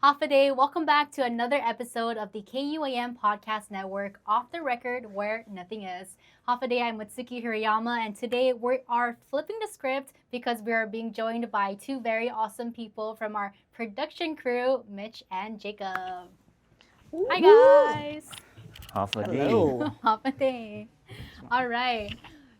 Half a day. Welcome back to another episode of the KUAM Podcast Network, Off the Record, where nothing is. Half a day, I'm Mitsuki Hirayama, and today we are flipping the script because we are being joined by two very awesome people from our production crew, Mitch and Jacob. Hi, guys. Half a day. Hello. Half a day. All right.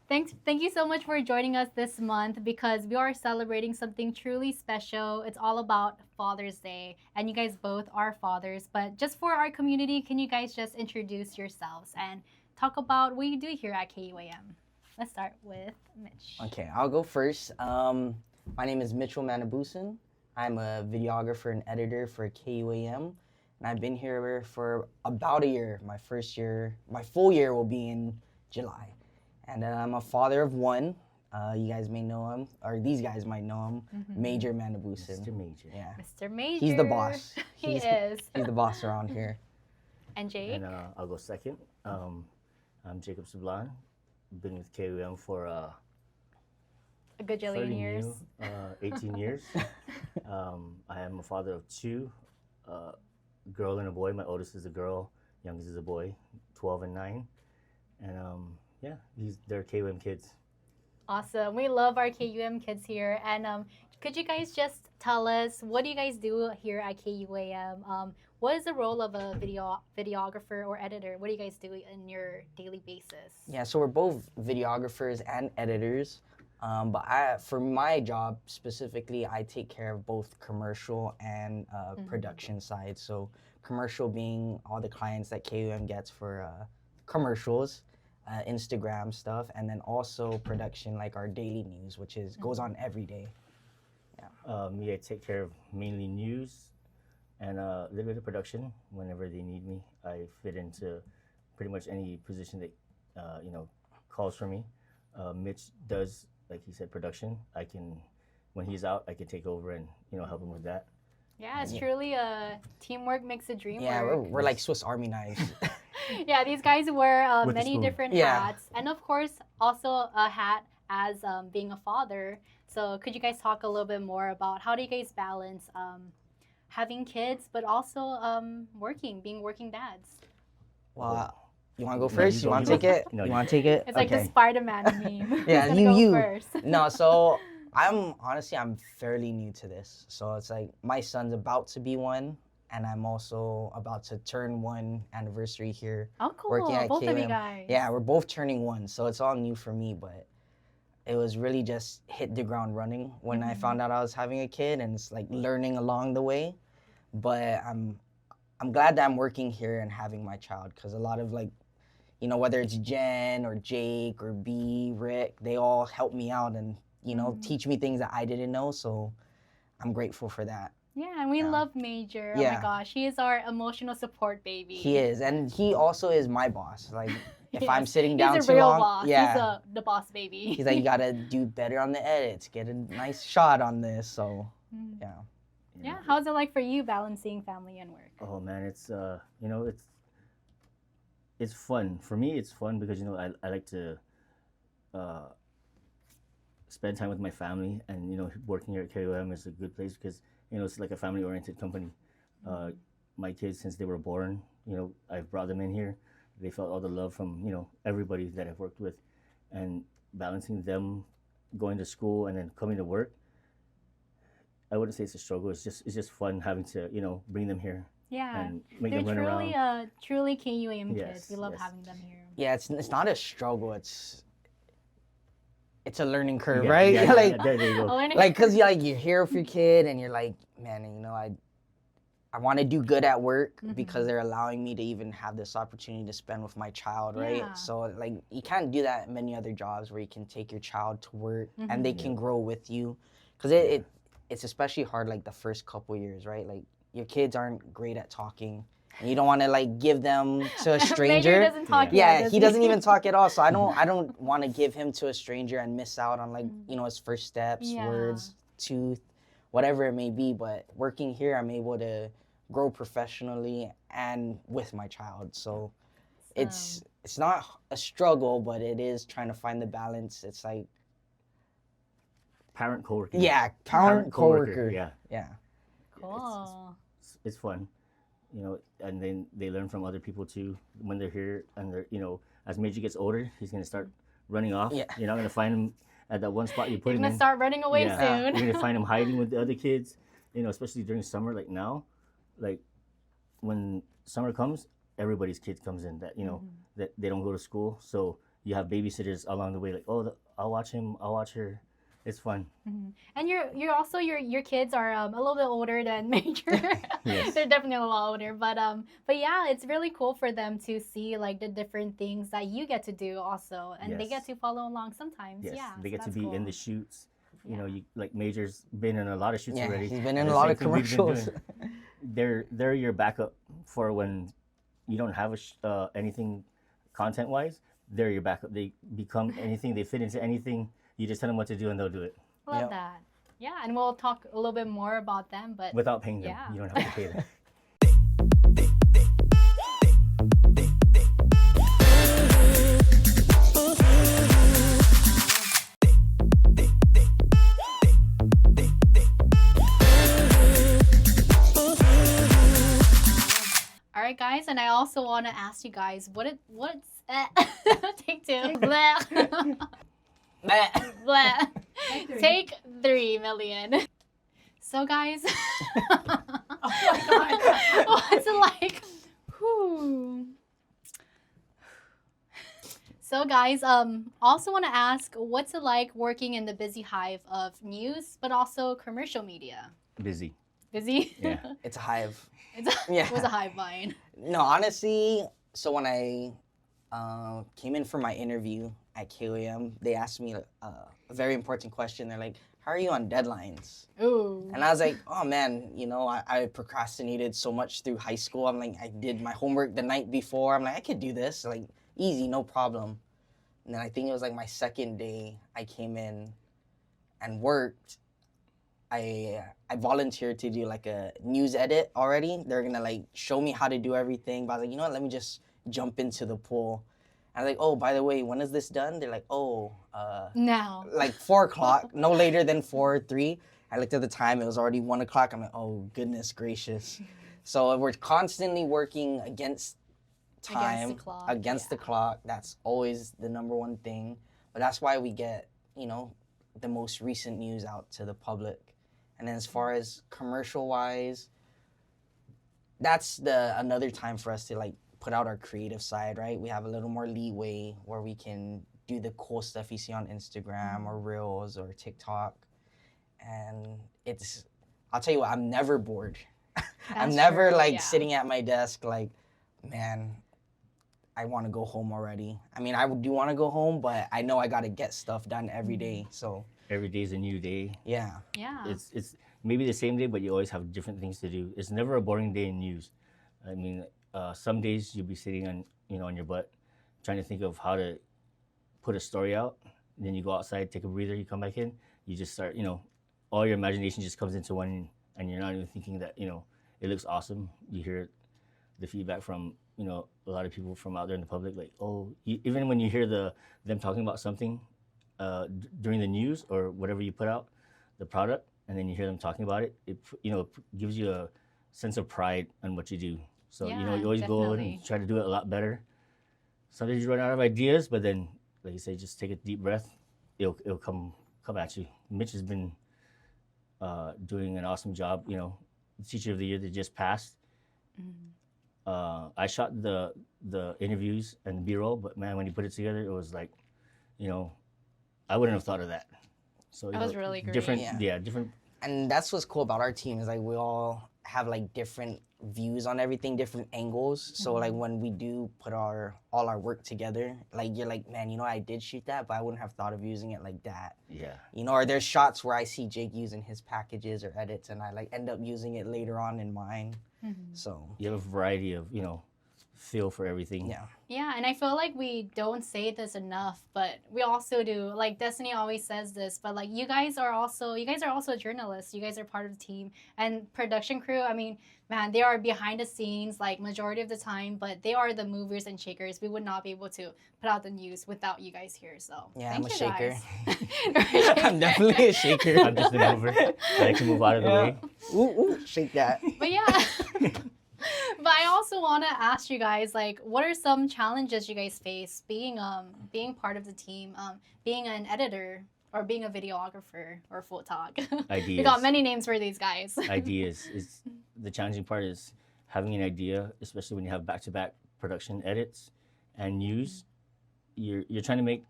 Thank you so much for joining us this month because we are celebrating something truly special. It's all about Father's Day, and you guys both are fathers. But just for our community, can you guys just introduce yourselves and talk about what you do here at KUAM? Let's start with Mitch. Okay, I'll go first. My name is Mitchell Manabusan. I'm a videographer and editor for KUAM, and I've been here for about a year. My full year will be in July. And I'm a father of one. You guys may know him, or these guys might know him, Major Manabusan. Mr. Major. Yeah. Mr. Major. He's the boss. He is. He's the boss around here. And Jake? And I'll go second. I'm Jacob Sublan. Been with KUM for A gajillion fairly years. new, 18 years. I am a father of two, a girl and a boy. My oldest is a girl, youngest is a boy, 12 and 9. And yeah, they're KUM kids. Awesome. We love our KUM kids here. And could you guys just tell us, what do you guys do here at KUAM? What is the role of a videographer or editor? What do you guys do in your daily basis? Yeah, so we're both videographers and editors. But for my job specifically, I take care of both commercial and production side. So commercial being all the clients that KUM gets for commercials, Instagram stuff, and then also production like our daily news, which goes on every day. I take care of mainly news and a little bit of production whenever they need me. I fit into pretty much any position that calls for me. Mitch does, like he said, production. When he's out, I can take over and help him with that. Yeah, it's truly a teamwork makes a dream Yeah, work. we're like Swiss Army knives. Yeah, these guys wear With a many spoon. different Yeah. hats, and of course, also a hat as being a father. So, could you guys talk a little bit more about how do you guys balance having kids, but also being working dads? Well, you want to go No, first? you You go, want you to take go. it? No, You you- want to take it? It's like the Okay. Spider-Man meme. Yeah, Who's gonna go you. first? No, so I'm fairly new to this. So it's like my son's about to be one, and I'm also about to turn 1 anniversary here. Oh, cool. Working at Both of you KUM. guys. Yeah, we're both turning 1, so it's all new for me, but it was really just hit the ground running when I found out I was having a kid, and it's like learning along the way. But I'm glad that I'm working here and having my child, because a lot of whether it's Jen or Jake or B, Rick, they all help me out and teach me things that I didn't know. So I'm grateful for that. Yeah, and we Yeah. love Major. Oh my Yeah. gosh, he is our emotional support baby. He is, and he also is my boss. Like if I'm Yes. sitting down He's a too real long, boss. yeah, He's the boss baby. he's like, you gotta do better on the edits, get a nice shot on this. So Mm. yeah. Yeah, how's it like for you balancing family and work? Oh man, it's it's fun. For me, it's fun because I like to spend time with my family, and working here at KOM is a good place because it's like a family-oriented company. My kids, since they were born, I've brought them in here. They felt all the love from everybody that I've worked with, and balancing them going to school and then coming to work. I wouldn't say it's a struggle. It's just fun having to bring them here Yeah, and make they're them run truly around. truly KUAM kids. Yes, We love yes. having them here. Yeah, it's not a struggle. It's a learning curve, Yeah, right? yeah, like yeah, there you go. A learning like because you're here with your kid and you're like, man, I want to do good at work because they're allowing me to even have this opportunity to spend with my child, right? Yeah. So like you can't do that in many other jobs where you can take your child to work and they can grow with you, because it's especially hard like the first couple years, right? Like your kids aren't great at talking. And you don't want to like give them to a stranger. Major doesn't talk Yeah, yet, does he doesn't even talk at all. So I don't want to give him to a stranger and miss out on like his first steps, Yeah. words, tooth, whatever it may be. But working here, I'm able to grow professionally and with my child. So it's not a struggle, but it is trying to find the balance. It's like Parent coworker. parent coworker. Yeah. Yeah. Cool. it's fun, you know, and then they learn from other people too when they're here, and they're, you know, as Major gets older, he's gonna start running off. Yeah. You're not gonna find him at that one spot you put You're him gonna in. start running away Yeah. soon. You're gonna find him hiding with the other kids, you know, especially during summer. Like now, like when summer comes, everybody's kids comes in that, you know, that they don't go to school, so you have babysitters along the way. Like, oh, I'll watch him, I'll watch her. It's fun. And you're also your kids are a little bit older than Major. Yes. They're definitely a lot older, but yeah, it's really cool for them to see like the different things that you get to do also, and they get Yes. to follow along sometimes. Yes, Yeah, they so get to that's be in cool. the shoots. You Yeah. know, you like Major's been in a lot of shoots Yeah, already. he's been in and a the lot same of thing we've been commercials. doing. They're your backup for when you don't have anything content wise. They're your backup. They become anything. They fit into anything. You just tell them what to do and they'll do it Love Yep. that. Yeah, and we'll talk a little bit more about them, but without paying them. Yeah. You don't have to pay them. all right, guys, and I also want to ask you guys what's take two. Bleh. Bleh. Take 3 million. So, guys, what's it like? Whew. So, guys, also want to ask, what's it like working in the busy hive of news, but also commercial media? Busy. Busy? Yeah. It's a hive. It was a hive mind. No, honestly, so when I came in for my interview at KOM, they asked me a very important question. They're like, how are you on deadlines? Ooh. And I was like, oh man, you know, I procrastinated so much through high school. I'm like, I did my homework the night before. I'm like, I could do this, like easy, no problem. And then I think it was like my second day I came in and worked. I volunteered to do like a news edit already. They're gonna like show me how to do everything. But I was like, you know what, let me just jump into the pool. And I was like, oh, by the way, when is this done? They're like, oh, Now. like 4 o'clock, no later than 4:03. I looked at the time, it was already 1 o'clock. I'm like, oh, goodness gracious. So we're constantly working against time, Against the clock, the clock. That's always the number one thing. But that's why we get, you know, the most recent news out to the public. And then as far as commercial wise, that's another time for us to like put out our creative side, right? We have a little more leeway where we can do the cool stuff you see on Instagram or Reels or TikTok. And I'll tell you what, I'm never bored. I'm That's never true, like yeah. sitting at my desk like, man, I want to go home already. I mean, I do want to go home, but I know I got to get stuff done every day. So Every day's a new day. yeah. Yeah. It's maybe the same day, but you always have different things to do. It's never a boring day in news. I mean, some days you'll be sitting on your butt, trying to think of how to put a story out. Then you go outside, take a breather, you come back in, you just start, all your imagination just comes into one, and you're not even thinking that, it looks awesome. You hear the feedback from, a lot of people from out there in the public, like, even when you hear them talking about something during the news or whatever you put out, the product, and then you hear them talking about it, it gives you a sense of pride on what you do. So, Yeah, you always go definitely. and try to do it a lot better. Sometimes you run out of ideas, but then, like you say, just take a deep breath. It'll come at you. Mitch has been doing an awesome job. The Teacher of the Year that just passed. I shot the interviews and B-roll, but man, when you put it together, it was like, I wouldn't have thought of that. So That was really great. Different, Yeah. different. And that's what's cool about our team is like we all have like different views on everything, different angles. So like when we do put all our work together, like you're like, man, I did shoot that, but I wouldn't have thought of using it like that. Yeah. Or there's shots where I see Jake using his packages or edits and I like end up using it later on in mine. So You have a variety of, feel for everything. Yeah. Yeah, and I feel like we don't say this enough, but we also do. Like Destiny always says this, but like you guys are also journalists. You guys are part of the team and production crew. I mean, man, they are behind the scenes like majority of the time, but they are the movers and shakers. We would not be able to put out the news without you guys here. So Yeah, thank I'm a you shaker. guys. I'm definitely a shaker. I'm just a mover. I like to move out of the Yeah. way. Ooh, shake that. But yeah. But I also want to ask you guys, like, what are some challenges you guys face being part of the team, being an editor or being a videographer or photog? Ideas. We got many names for these guys. Ideas is the challenging part is having an idea, especially when you have back-to-back production edits and news. You're trying to make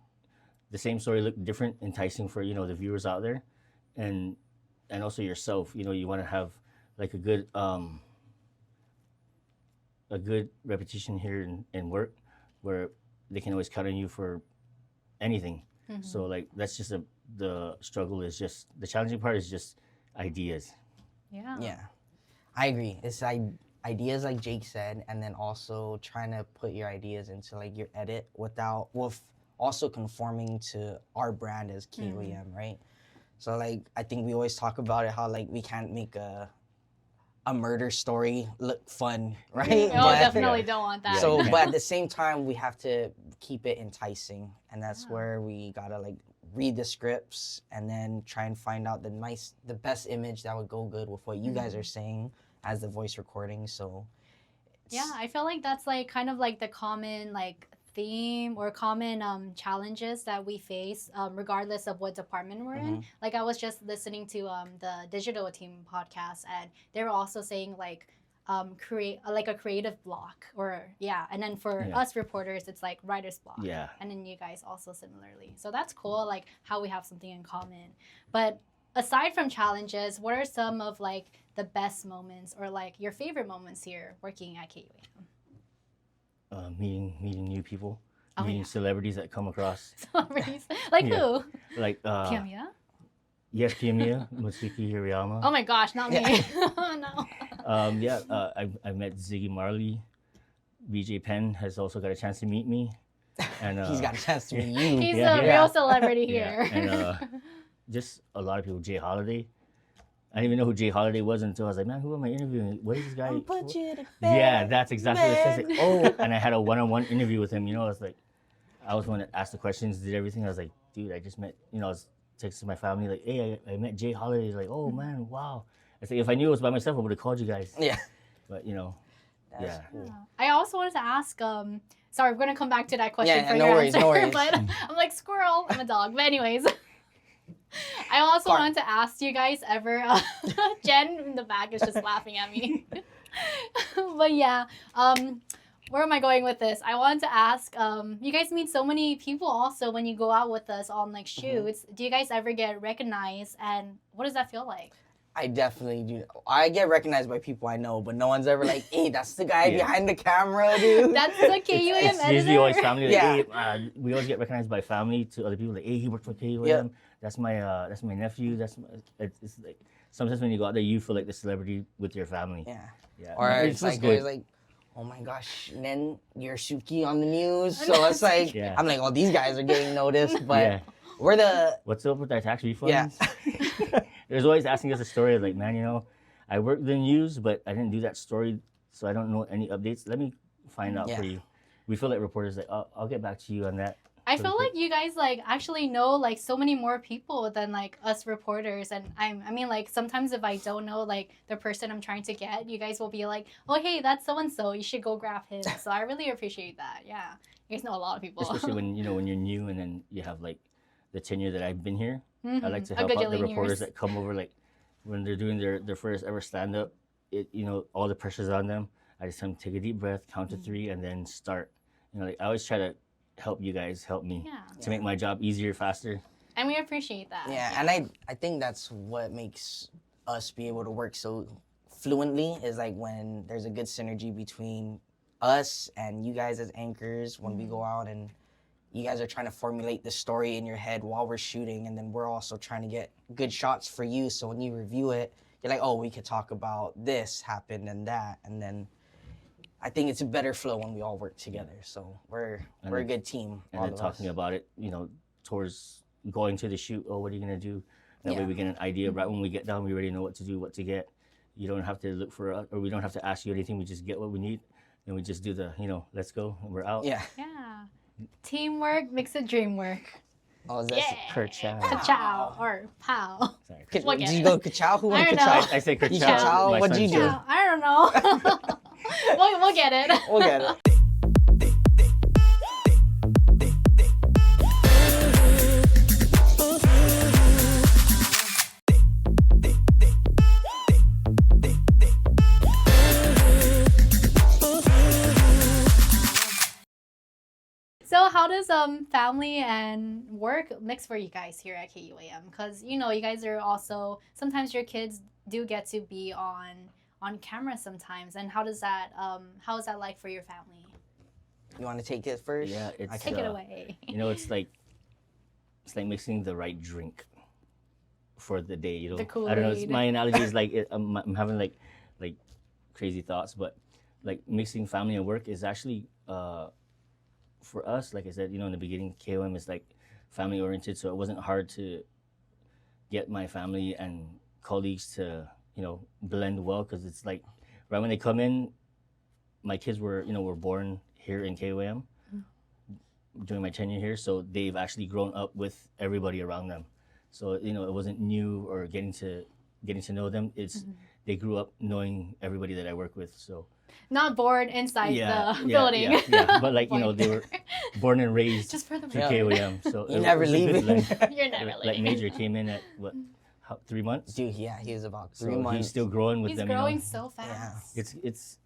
the same story look different, enticing for the viewers out there, and also yourself. You want to have like a good reputation here in work, where they can always count on you for anything. Mhm. So like that's just the struggle is just the challenging part is just ideas. Yeah. Yeah, I agree. It's like ideas, like Jake said, and then also trying to put your ideas into like your edit with also conforming to our brand as KOEM, right? So like I think we always talk about it how like we can't make a murder story look fun, right? Oh, But- definitely Yeah. don't want that. Yeah, So, you but can't. at the same time, we have to keep it enticing, and that's Yeah. where we gotta like read the scripts and then try and find out the best image that would go good with what you guys are saying as the voice recording. So, Yeah, I feel like that's like kind of like the common like theme or common challenges that we face regardless of what department we're in. Like I was just listening to the digital team podcast, and they were also saying like create like a creative block, or and then for Yeah. us reporters it's like writer's block. Yeah. And then you guys also similarly. So that's cool, like how we have something in common. But aside from challenges, what are some of like the best moments or like your favorite moments here working at KUAM? Meeting new people, Oh, meeting yeah. celebrities that come across. Celebrities. Like Yeah. who? Like Kiyomiya? yes, Kiyomiya, Matsuki Hirayama. Oh my gosh, not me. No. I met Ziggy Marley. BJ Penn has also got a chance to meet me, and he's got a chance to meet you. He's Yeah, a yeah. real celebrity Yeah, here. and just a lot of people. Jay Holiday. I didn't even know who Jay Holiday was until I was like, man, who am I interviewing? What is this guy? I'll put you to Yeah, bed, that's exactly what it says. Like, man. oh, and I had a one-on-one interview with him. I was like, I was the one that asked the questions, did everything. I was like, dude, I just met. I was texting my family like, hey, I met Jay Holiday. He's like, oh man, wow. I said, if I knew it was by myself, I would have called you guys. Yeah. But That's yeah. cool. I also wanted to ask, sorry, we're gonna come back to that question Yeah, for no your worries, answer. no worries. But I'm like squirrel. I'm a dog. But anyways, I also Clark. wanted to ask, do you guys ever? Jen in the back is just laughing at me. But yeah, where am I going with this? I wanted to ask, you guys meet so many people also when you go out with us on like shoots. Do you guys ever get recognized, and what does that feel like? I definitely do. I get recognized by people I know, but no one's ever like, hey, that's the guy Yeah. behind the camera, dude. That's the KUAM It's editor. usually always family. Like, Yeah. hey, we always get recognized by family to other people. Like, hey, he worked for KUAM. Yep. That's my nephew. It's like sometimes when you go out there, you feel like the celebrity with your family. Yeah. Yeah. Or It it's feels like good. always like, oh my gosh, and then you're Suki on the news. So it's like, Yeah. I'm like, oh, these guys are getting noticed, but Yeah. we're the, What's up with our tax refunds? Yeah. There's always asking us a story like, man, I worked the news, but I didn't do that story, so I don't know any updates. Let me find out for Yeah. you. We feel like reporters like, I'll get back to you on that. I So feel quick. like you guys like actually know like so many more people than like us reporters, and I mean like sometimes if I don't know like the person I'm trying to get, you guys will be like, oh hey, that's so and so, you should go grab him. So I really appreciate that. Yeah, you guys know a lot of people. Especially when when you're new and then you have like the tenure that I've been here. I like to A help out the gajillion reporters years. that come over, like when they're doing their first ever stand up. All the pressure's on them. I just tell them take a deep breath, count to 3, and then start. Like I always try to help you guys help me Yeah, to make my job easier, faster. and we appreciate that. yeah. And I think that's what makes us be able to work so fluently is like when there's a good synergy between us and you guys as anchors when we go out and you guys are trying to formulate the story in your head while we're shooting, and then we're also trying to get good shots for you. So when you review it, you're like, oh, we could talk about this happened and that, and then I think it's a better flow when we all work together. So we're a then- good team. And all then of talking us. about it, towards going to the shoot. Oh, what are you gonna do? That way Yeah. we get an idea. Right when we get down, we already know what to do, what to get. You don't have to look for, or we don't have to ask you anything. We just get what we need, and we just do the, let's go, and we're out. Yeah. Yeah. Teamwork makes the dream work. Oh, is that Yeah. Kerchow. Ka-chow or pow. Sorry. We'll get Did you it. go ka-chow? Who went I don't ka-chow? know. I say You Kerchow. ka-chow? My What'd you son's do? name. I don't know. we'll get it. We'll get it. So how does family and work mix for you guys here at KUAM? Because you guys are also sometimes your kids do get to be on camera sometimes, and how is that like for your family? You want to take it first? Yeah, it's Take it away. it's like mixing the right drink for the day. The I don't know. Kool-Aid. My analogy is like I'm having like crazy thoughts, but like mixing family and work is actually for us. Like I said, in the beginning, KOM is like family oriented, so it wasn't hard to get my family and colleagues to blend well, because it's like right when they come in, my kids were born here in KOM during my tenure here, so they've actually grown up with everybody around them. So it wasn't new or getting to know them. It's they grew up knowing everybody that I work with. So Not born inside the yeah, building. yeah. But like Born they were born and raised Just for the to Yeah. KOM. So You it never was a good leave blend. it. You're never Like leaving. Major came in at what, 3 months? Dude, yeah, he was about So 3 months. he's still growing with He's them. growing so fast. It's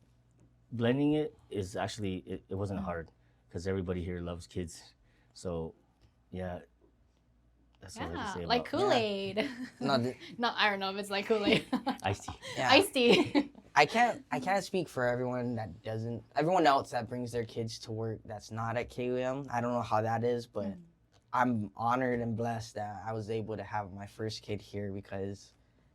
blending it is actually it wasn't hard, because everybody here loves kids. So yeah, that's all I have to Yeah, say like about Kool-Aid. No, No, I don't know if it's like Kool-Aid. iced tea. yeah. Iced tea. I can't speak for everyone else that brings their kids to work that's not at KUM. I don't know how that is, but I'm honored and blessed that I was able to have my first kid here, because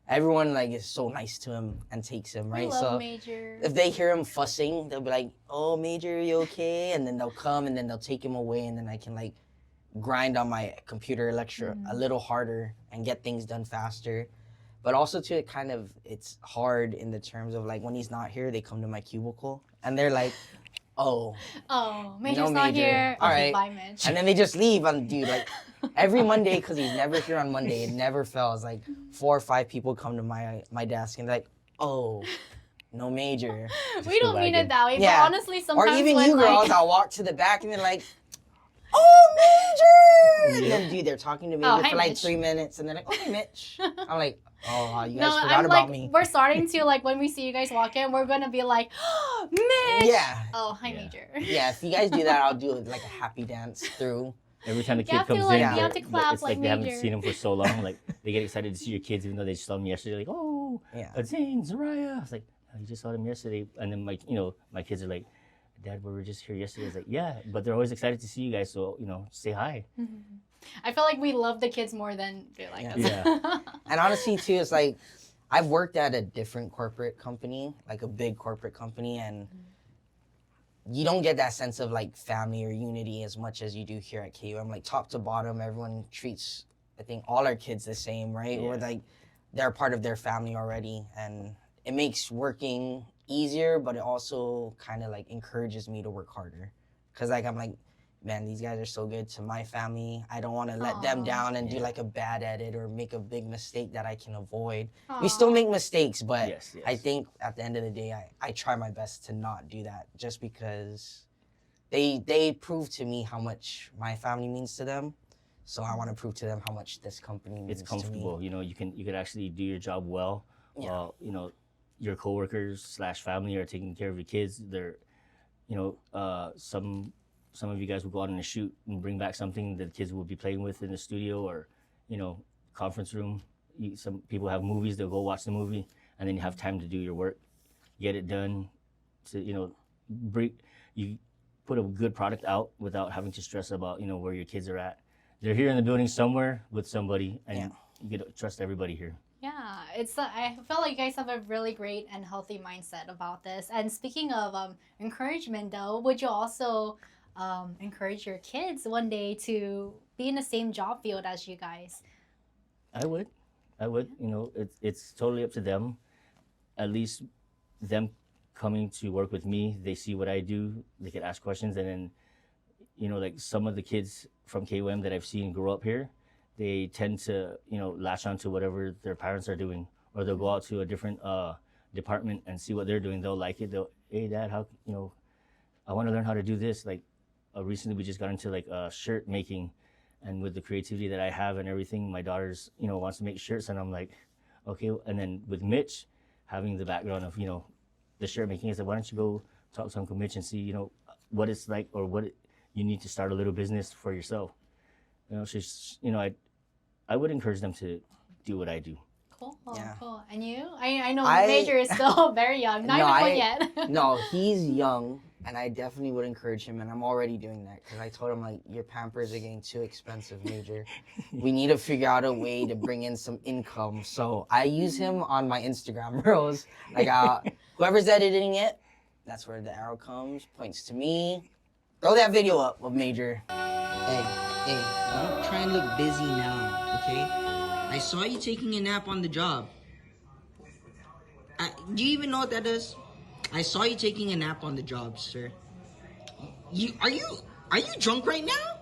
everyone is so nice to him and takes him, We right? love So Major. if they hear him fussing, they'll be like, "Oh, Major, are you okay?" And then they'll come and then they'll take him away, and then I can grind on my computer lecture a little harder and get things done faster. But also too, it's hard in the terms of when he's not here, they come to my cubicle and they're like, "Oh," Oh, Major's No, not Major. here. All Okay, right. bye, Mitch. and then they just leave. And dude, every Monday, because he's never here on Monday, it never fails. 4 or 5 people come to my desk and they're like, "Oh, no Major." We don't mean it that way, Yeah. but honestly, Or sometimes even when you girls, I'll walk to the back and they're like, "Oh, Major!" And then, dude, they're talking to Major hi, for Mitch. 3 minutes, and they're like, "Okay, Mitch." I'm like, "Oh, you no, guys forgot I'm about me." we're starting to when we see you guys walk in, we're gonna be like, oh, Mitch. Yeah. Oh, hi, Yeah. Major. Yeah, if you guys do that, I'll do a happy dance through. Every time the You kid have to, comes like, in, you have to they're- clap it's like they haven't Major. seen him for so long. Like they get excited to see your kids, even though they just saw them yesterday. Like, oh, Yeah. Zane, Zariah. I was like, oh, you just saw them yesterday. And then my kids are like, Dad, we were just here yesterday. I was like, yeah, but they're always excited to see you guys. So say hi. I feel like we love the kids more than they like us. Yeah. And honestly, too, it's I've worked at a different corporate company, a big corporate company, and you don't get that sense of family or unity as much as you do here at KUM. Top to bottom, everyone treats, I think, all our kids the same, right? Yeah. Or they're a part of their family already, and it makes working easier, but it also kind of encourages me to work harder, because I'm like, man, these guys are so good to my family. I don't want to let them Aw. down and do Yeah. a bad edit or make a big mistake that I can avoid. We still make mistakes, but Yes, yes. I think at the end of the day, I try my best to not do that, just because they prove to me how much my family means to them. So I want to prove to them how much this company means It's comfortable. to me. You could actually do your job well. Yeah. While your coworkers / family are taking care of your kids. They're, some of you guys will go out on a shoot and bring back something that the kids will be playing with in the studio or, conference room. Some people have movies, they'll go watch the movie, and then you have time to do your work, get it done. So, you put a good product out without having to stress about, where your kids are at. They're here in the building somewhere with somebody, and Yeah. you get to trust everybody here. Yeah, Yeah, I feel like you guys have a really great and healthy mindset about this. And speaking of encouragement, though, would you also encourage your kids one day to be in the same job field as you guys? I would, I would. You know, it's totally up to them. At least them coming to work with me, they see what I do. They can ask questions, and then like some of the kids from KOM that I've seen grow up here, they tend to latch on to whatever their parents are doing, or they'll go out to a different department and see what they're doing. They'll like it. They'll, hey dad, how I want to learn how to do this. Like recently, we just got into like shirt making, and with the creativity that I have and everything, my daughter's wants to make shirts, and I'm like, okay. And then with Mitch, having the background of the shirt making, I said, why don't you go talk to Uncle Mitch and see what it's like, or you need to start a little business for yourself. She's I would encourage them to do what I do. Cool, Yeah. cool. And you? I know I- Major is still very young, not No, even one I- yet. No, he's young, and I definitely would encourage him, and I'm already doing that because I told him like your Pampers are getting too expensive, Major. We need to figure out a way to bring in some income. So I use him on my Instagram reels. Like whoever's editing it, that's where the arrow comes, points to me. Throw that video up of Major. Hey, don't try and look busy now, okay? I saw you taking a nap on the job. Do you even know what that is? I saw you taking a nap on the job, sir. Are you drunk right now?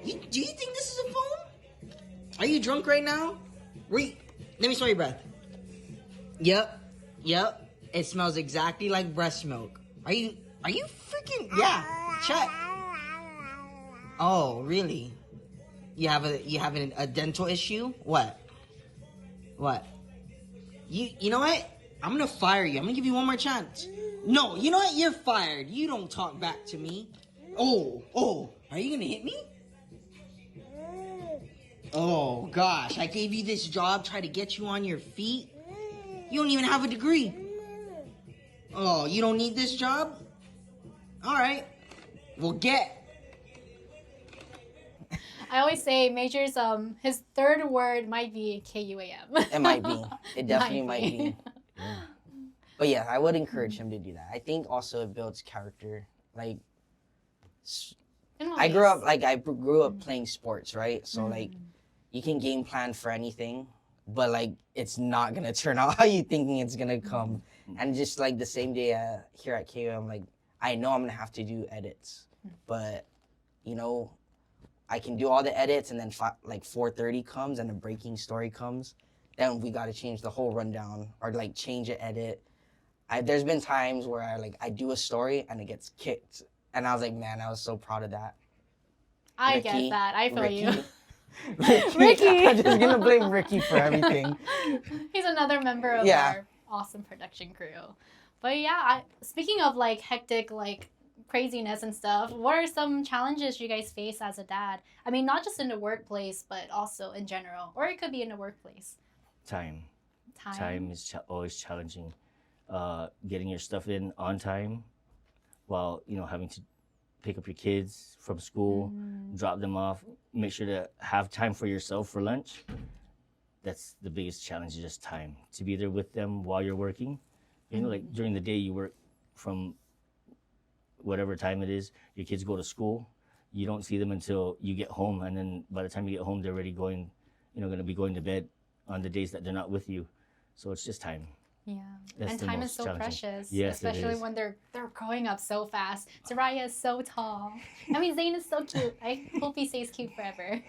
Do you think this is a phone? Are you drunk right now? Let me smell your breath. Yep. It smells exactly like breast milk. Are you freaking check. Oh, really? You have a dental issue? What? You know what? I'm gonna fire you. I'm gonna give you one more chance. No, you know what? You're fired. You don't talk back to me. Oh, are you gonna hit me? Oh gosh, I gave you this job, try to get you on your feet. You don't even have a degree. Oh, you don't need this job? Alright. Well, get. I always say Major's his third word might be KUAM. It might be. It definitely might Might be. But yeah, I would encourage him to do that. I think also it builds character. Like I grew up playing sports, right? So like you can game plan for anything, but like it's not gonna turn out how you thinking it's gonna come. And just like the same day here at KOM, like I know I'm gonna have to do edits, but I can do all the edits, and then like 4:30 comes and a breaking story comes, then we got to change the whole rundown or like change an edit. There's been times where I do a story and it gets kicked, and I was like, man, I was so proud of that. I Ricky, get that. I feel you. Ricky. I'm just gonna blame Ricky for everything. He's another member of our awesome production crew. But yeah, speaking of like hectic, like craziness and stuff, what are some challenges you guys face as a dad? I mean, not just in the workplace, but also in general, or it could be in the workplace. Time is always challenging. Getting your stuff in on time, while having to pick up your kids from school, drop them off, make sure to have time for yourself for lunch. That's the biggest challenge, is just time to be there with them while you're working. Like during the day you work from whatever time it is, your kids go to school, you don't see them until you get home, and then by the time you get home they're already going to be going to bed on the days that they're not with you. So it's just time. Yeah, That's and the time most is so challenging. precious, Yes, it especially is. when they're growing up so fast. Soraya is so tall. I mean, Zane is so cute. I hope he stays cute forever.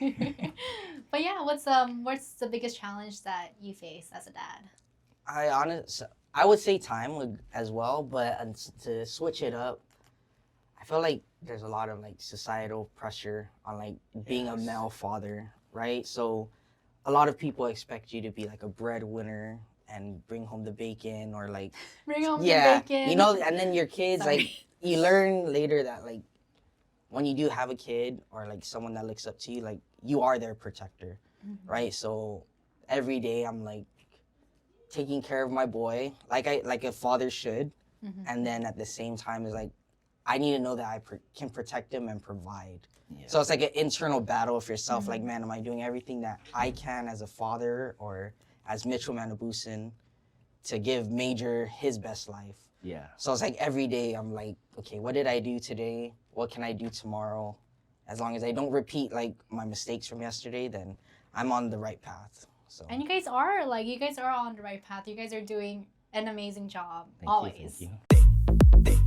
But yeah, what's the biggest challenge that you face as a dad? I would say time as well, but to switch it up, I feel like there's a lot of like societal pressure on like being a male father, right? So a lot of people expect you to be like a breadwinner and bring home the bacon, or like Bring home the bacon. and then your kids like you learn later that like when you do have a kid or like someone that looks up to you, like you are their protector, right? So every day I'm like taking care of my boy like a father should, and then at the same time is like I need to know that I can protect him and provide. Yeah. So it's like an internal battle with yourself. Like, man, am I doing everything that I can as a father, or as Mitchell Manabusin to give Major his best life. Yeah. So it's like every day I'm like, okay, what did I do today? What can I do tomorrow? As long as I don't repeat like my mistakes from yesterday, then I'm on the right path. So And you guys are on the right path. You guys are doing an amazing job. Thank always. you. Thank you.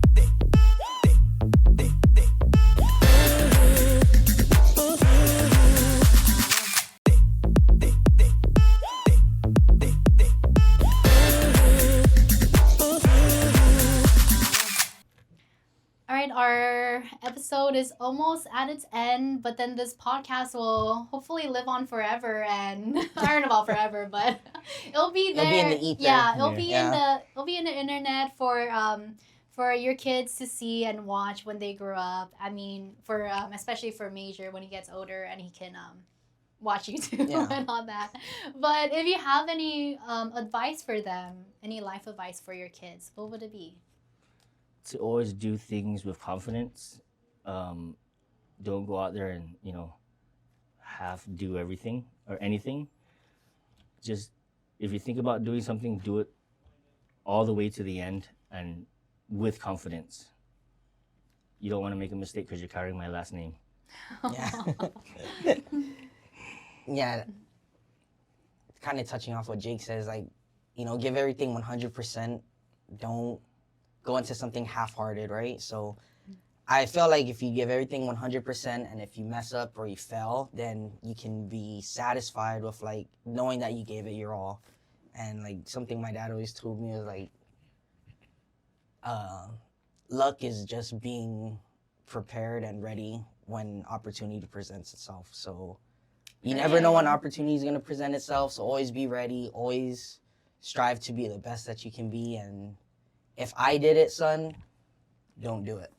All right, our episode is almost at its end, but then this podcast will hopefully live on forever. And I don't know about forever, but it'll be there. It'll be in the ether. Yeah, it'll Yeah. be in the internet for your kids to see and watch when they grow up. I mean, for especially for Major when he gets older and he can watch YouTube Yeah. and all that. But if you have any advice for them, any life advice for your kids, what would it be? To always do things with confidence. Don't go out there and half do everything or anything. Just if you think about doing something, do it all the way to the end and with confidence. You don't want to make a mistake because you're carrying my last name. Yeah. Yeah. Kind of touching off what Jake says, like, give everything 100%. Don't go into something half-hearted, right? So I feel like if you give everything 100% and if you mess up or you fail, then you can be satisfied with like knowing that you gave it your all. And like something my dad always told me was like, luck is just being prepared and ready when opportunity presents itself. So you never know when opportunity is going to present itself. So always be ready, always strive to be the best that you can be. And if I did it, son, don't do it.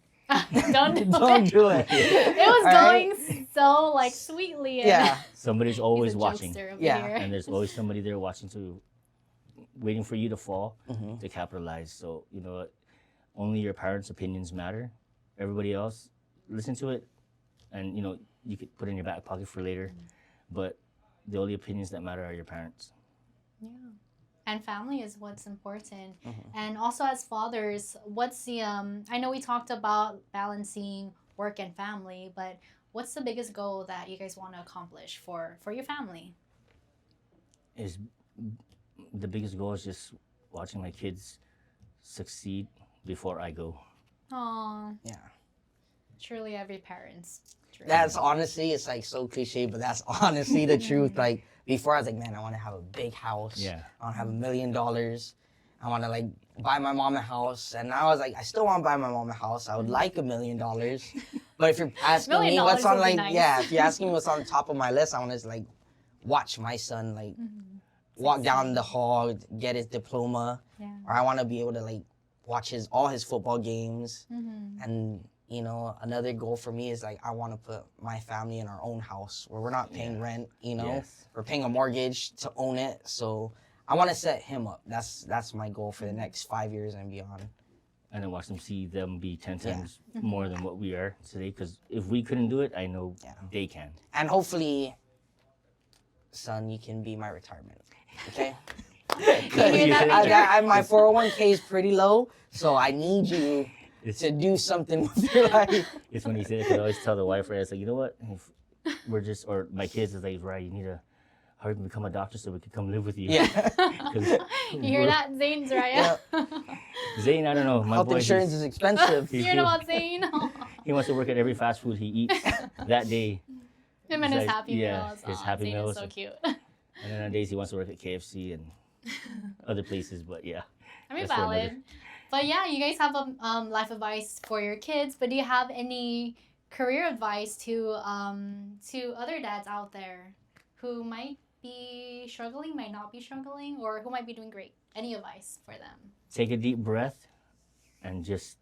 Don't do Don't it. do it. It was All right? going so like sweetly. And Yeah. Somebody's he's always a watching, jokester over Yeah. here. and there's always somebody there waiting for you to fall Mhm. to capitalize. So only your parents' opinions matter. Everybody else, listen to it, and you could put it in your back pocket for later. But the only opinions that matter are your parents. Yeah. And family is what's important. Mhm. And also as fathers, what's the I know we talked about balancing work and family, but what's the biggest goal that you guys want to accomplish for your family? Is the biggest goal is just watching my kids succeed before I go. Oh, Yeah. truly every parent's dream. That's honestly, it's like so cliche, but that's honestly the truth. Like before I was like, man, I want to have a big house. Yeah. I want to have $1 million. I want to like buy my mom a house. And now I was like, I still want to buy my mom a house. I would like $1 million. But if you're asking $1 me million what's on would be like, nice. yeah, if you're asking me what's on the top of my list, I want to like watch my son like walk down the hall, get his diploma. Yeah. Or I want to be able to like watch all his football games. Mm-hmm. And another goal for me is like I want to put my family in our own house where we're not paying rent. Yes. We're paying a mortgage to own it. So I want to set him up. That's my goal for the next 5 years and beyond. And then watch them see them be 10 Yeah. times more than what we are today. Because if we couldn't do it, I know Yeah. they can. And hopefully, son, you can be my retirement. Okay. hear that, Major? My 401k is pretty low, so I need you It's, to do something with your life. it's when you say that, 'cause I always tell the wife, right? It's like, you know what? If or my kids is like, right, you need to hurry and become a doctor so we can come live with you. Yeah. 'Cause You hear that, Zane's right? Zane, I don't know. My Health boy, insurance is expensive. You heard about Zane? he wants to work at every fast food he eats that day. Him and his Like, Happy yeah, Meals. his Aw, Happy Zane Meals. is so cute. And then on days he wants to work at KFC and other places. But yeah. I mean, That's for another- valid. But yeah, you guys have a life advice for your kids. But do you have any career advice to other dads out there who might be struggling, might not be struggling, or who might be doing great? Any advice for them? Take a deep breath and just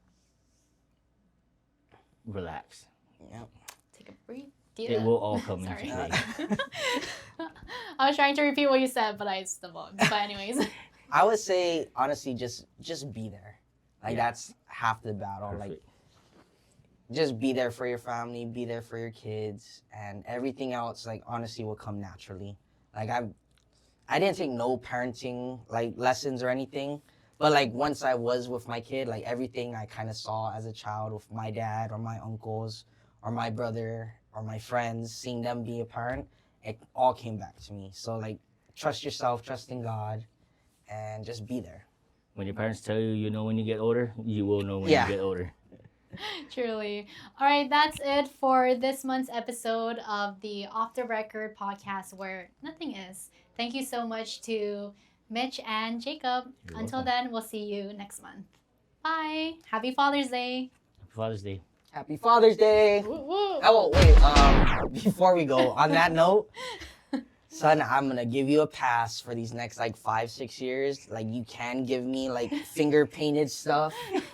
relax. Yep. Take a breathe. It will all come into Sorry. play. I was trying to repeat what you said, but I stumbled. But anyways. I would say honestly, just be there. Like Yeah. that's half the battle. Like Perfect. just be there for your family, be there for your kids, and everything else. Like honestly, will come naturally. Like I didn't take no parenting like lessons or anything. But like once I was with my kid, like everything I kind of saw as a child with my dad or my uncles or my brother or my friends, seeing them be a parent, it all came back to me. So like trust yourself, trust in God, and just be there. When your parents tell you, you know, when you get older, you will know when Yeah. you get older. Truly. All right, that's it for this month's episode of the Off the Record podcast where nothing is. Thank you so much to Mitch and Jacob. You're Until welcome. then, we'll see you next month. Bye. Happy Father's Day. Father's Day. Happy Father's Day. Woo woo. Oh wait, before we go, on that note, son, I'm gonna give you a pass for these next like 5-6 years. Like you can give me like finger painted stuff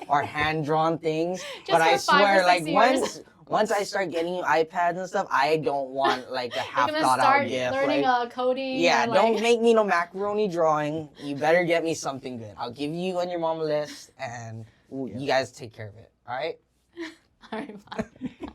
or hand drawn things, but I for 5 or swear, 6 like years. once I start getting you iPads and stuff, I don't want like a You're half gonna thought out start gift. learning Like, coding. yeah, or, don't like... make me no macaroni drawing. You better get me something good. I'll give you and your mom a list, and you guys take care of it. All right. All right, bye.